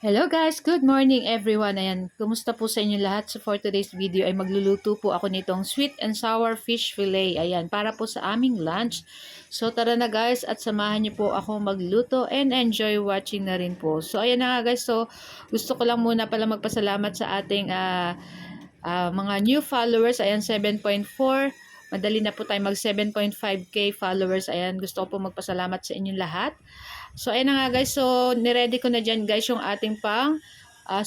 Hello guys, good morning everyone. Ayan, kumusta po sa inyo lahat? So for today's video ay magluluto po ako nitong sweet and sour fish fillet. Ayan, para po sa aming lunch. So tara na guys at samahan niyo po ako magluto and enjoy watching na rin po. So ayan na nga guys, so gusto ko lang muna pala magpasalamat sa ating mga new followers. Ayan, 7.4. Madali na po tayo mag 7.5k followers. Ayan, gusto ko po magpasalamat sa inyong lahat. So, ayan na nga guys. So, niready ko na dyan guys yung ating pang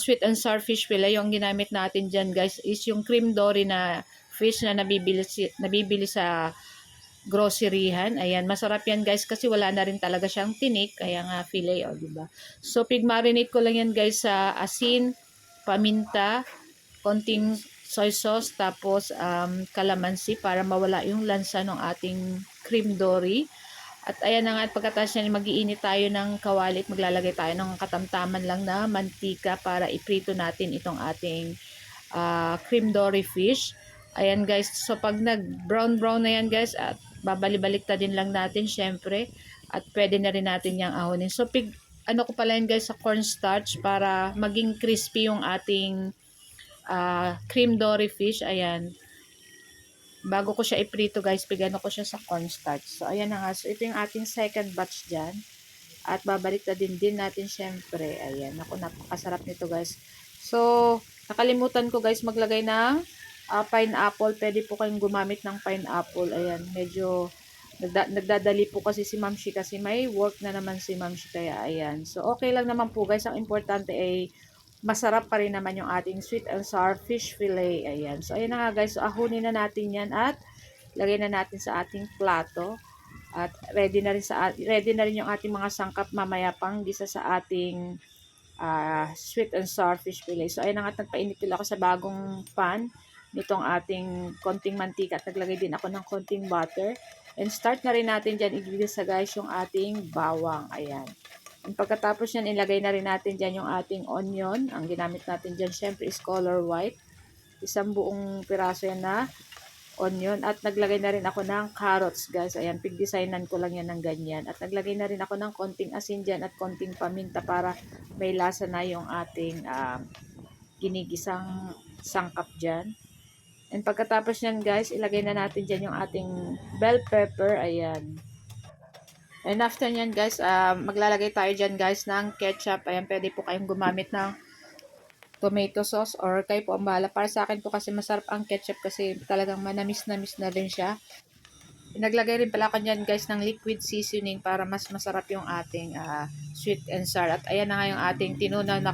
sweet and sour fish fillet. Yung ginamit natin dyan guys is yung cream dory na fish na nabibili sa groceryhan. Ayan, masarap yan guys kasi wala na rin talaga siyang tinik. Kaya nga fillet, o diba? So, pig-marinate ko lang yan guys sa asin, paminta, konting soy sauce, tapos calamansi para mawala yung lansa ng ating cream dory. At ayan na nga, at pagkatapos yan, mag-iinit tayo ng kawali at maglalagay tayo ng katamtaman lang na mantika para iprito natin itong ating cream dory fish. Ayan guys, so pag nag-brown na yan guys, at babalik din lang natin syempre. At pwede na rin natin yung ahonin. So ano ko pala yan guys sa cornstarch para maging crispy yung ating cream dory fish. Ayan. Bago ko siya iprito guys, pigano ko siya sa cornstarch. So ayan na nga. So ito yung ating second batch dyan. At babalik na din natin syempre. Ayan. Ako, napakasarap nito guys. So nakalimutan ko guys maglagay ng pineapple. Pwede po kayong gumamit ng pineapple. Ayan. Medyo nagdadali po kasi si Ma'am Shi kasi may work na naman si Ma'am Shi. Kaya ayan. So okay lang naman po guys. Ang importante ay masarap pa rin naman yung ating sweet and sour fish fillet. Ayan. So, ayan na nga guys. So, ahunin na natin yan at lagay na natin sa ating plato. At ready na rin yung ating mga sangkap mamaya pang gisa sa ating sweet and sour fish fillet. So, ayan na nga. Nagpainit ako sa bagong pan nitong ating konting mantika at naglagay din ako ng konting butter. And start na rin natin dyan igigisa guys yung ating bawang. Ayan. And pagkatapos yan, ilagay na rin natin dyan yung ating onion. Ang ginamit natin dyan, syempre, is color white. Isang buong piraso yan na onion. At naglagay na rin ako ng carrots, guys. Ayan, pig-designan ko lang yan ng ganyan. At naglagay na rin ako ng konting asin dyan at konting paminta para may lasa na yung ating ginigisang sangkap dyan. And pagkatapos yan, guys, ilagay na natin dyan yung ating bell pepper. Ayan. And after nyan guys, maglalagay tayo dyan guys ng ketchup. Ayan, pwede po kayong gumamit ng tomato sauce or kayo po ang bahala. Para sa akin po kasi masarap ang ketchup kasi talagang manamis-namis na rin siya. Naglagay rin pala ako dyan guys ng liquid seasoning para mas masarap yung ating sweet and sour. At ayan na nga yung ating tinunaw na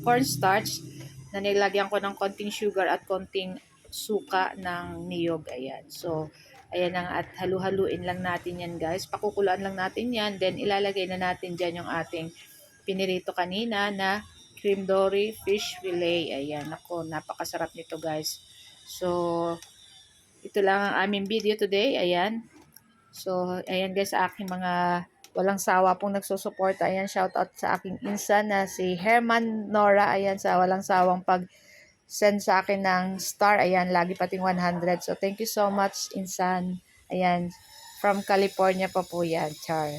cornstarch na nilagyan ko ng konting sugar at konting suka ng niyog. Ayan. So, ayan na at halu-haluin lang natin yan guys. Pakukuluan lang natin yan. Then, ilalagay na natin dyan yung ating pinirito kanina na cream dory fish fillet. Ayan. Ako, napakasarap nito guys. So, ito lang ang aming video today. Ayan. So, ayan guys sa aking mga walang sawa pong nagsusuporta. Ayan, shout out sa aking insan na si Herman Nora. Ayan, sa walang sawang pag-send sa akin ng star. Ayan, lagi pating 100. So, thank you so much, insan. Ayan, from California pa po yan, Char.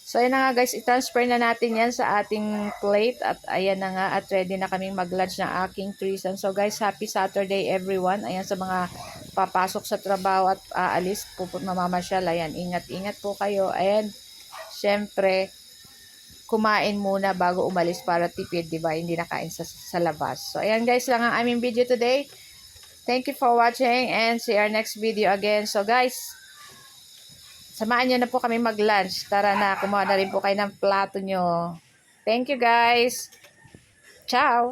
So, ayan na nga guys, i-transfer na natin yan sa ating plate. At ayan na nga, at ready na kaming mag-lunch ng aking threesome. So guys, happy Saturday everyone. Ayan, sa mga papasok sa trabaho at aalis, mamamasyal. Ayan, ingat-ingat po kayo. Ayan, syempre, kumain muna bago umalis para tipid, diba? Hindi nakain sa labas. So, ayan guys lang ang aming video today. Thank you for watching and see our next video again. So guys, samahan nyo na po kami mag-lunch. Tara na, kumuha na rin po kayo ng plato nyo. Thank you guys. Ciao!